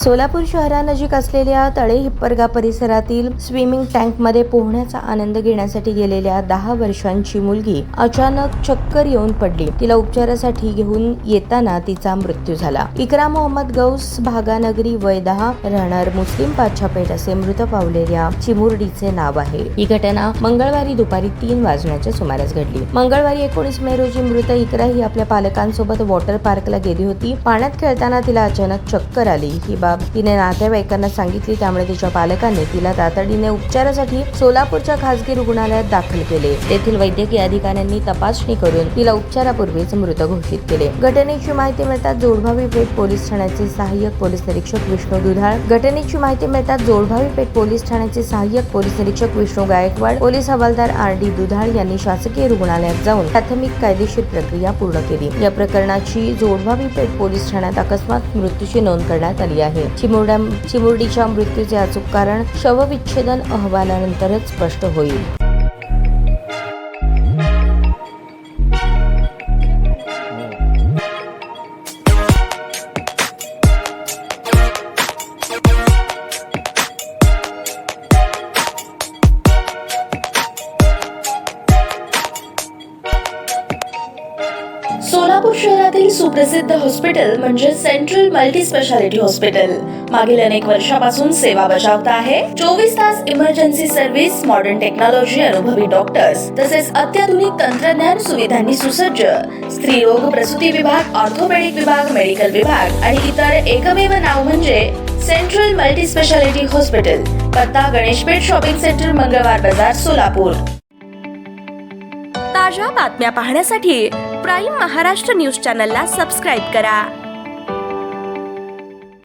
सोलापूर शहरानजीक असलेल्या तळे हिप्परगा परिसरातील स्विमिंग टँकमध्ये पोहण्याचा आनंद घेण्यासाठी गेलेल्या 10 वर्षांची मुलगी अचानक चक्कर येऊन पडली. तिला उपचारासाठी घेऊन येताना तिचा मृत्यू झाला. इकरा मोहम्मद गौस भागानगरी वय 10 राहणार मुस्लिम पाछापेठ असे मृत पावलेल्या चिमुरडीचे नाव आहे. ही घटना मंगळवारी दुपारी 3 वाजण्याच्या सुमारास घडली. मंगळवारी 19 मे रोजी मृत इकरा ही आपल्या पालकांसोबत वॉटर पार्कला गेली होती. पाण्यात खेळताना तिला अचानक चक्कर आली. ही बाब तिने नातेवाईकांना सांगितली, त्यामुळे तिच्या पालकांनी तिला तातडीने उपचारासाठी सोलापूरच्या खासगी रुग्णालयात दाखल केले. तेथील वैद्यकीय अधिकाऱ्यांनी तपासणी करून तिला उपचारापूर्वीच मृत घोषित केले. घटनेची माहिती मिळताच जोडभावी पेठ पोलीस ठाण्याचे सहाय्यक पोलीस निरीक्षक विष्णू निरीक्षक विष्णू गायकवाड, पोलीस हवालदार RD दुधाळ यांनी शासकीय रुग्णालयात जाऊन प्राथमिक कायदेशीर प्रक्रिया पूर्ण केली. या प्रकरणाची जोडभावी पेठ पोलीस ठाण्यात अकस्मात मृत्यूची नोंद करण्यात आली आहे. चिमुरडीच्या मृत्यूचे अचूक कारण शवविच्छेदन अहवालानंतरच स्पष्ट होईल. सोलापूर शहरातील सुप्रसिद्ध हॉस्पिटल म्हणजे सेंट्रल मल्टी स्पेशालिटी हॉस्पिटल मागील अनेक वर्षापासून सेवा बजावत आहे. 24 तास इमर्जन्सी सर्व्हिस, मॉडर्न टेक्नॉलॉजी, अनुभवी डॉक्टर्स तसेच अत्याधुनिक तंत्रज्ञान सुविधांनी सुसज्ज स्त्रीरोग प्रसूती विभाग, ऑर्थोपेडिक विभाग, मेडिकल विभाग आणि इतर एकमेव नाव म्हणजे सेंट्रल मल्टी स्पेशालिटी हॉस्पिटल. पत्ता गणेशपेठ शॉपिंग सेंटर, मंगळवार बाजार, सोलापूर. ताज्या बातम्या पाहण्यासाठी प्राईम महाराष्ट्र न्यूज चॅनलला सबस्क्राईब करा.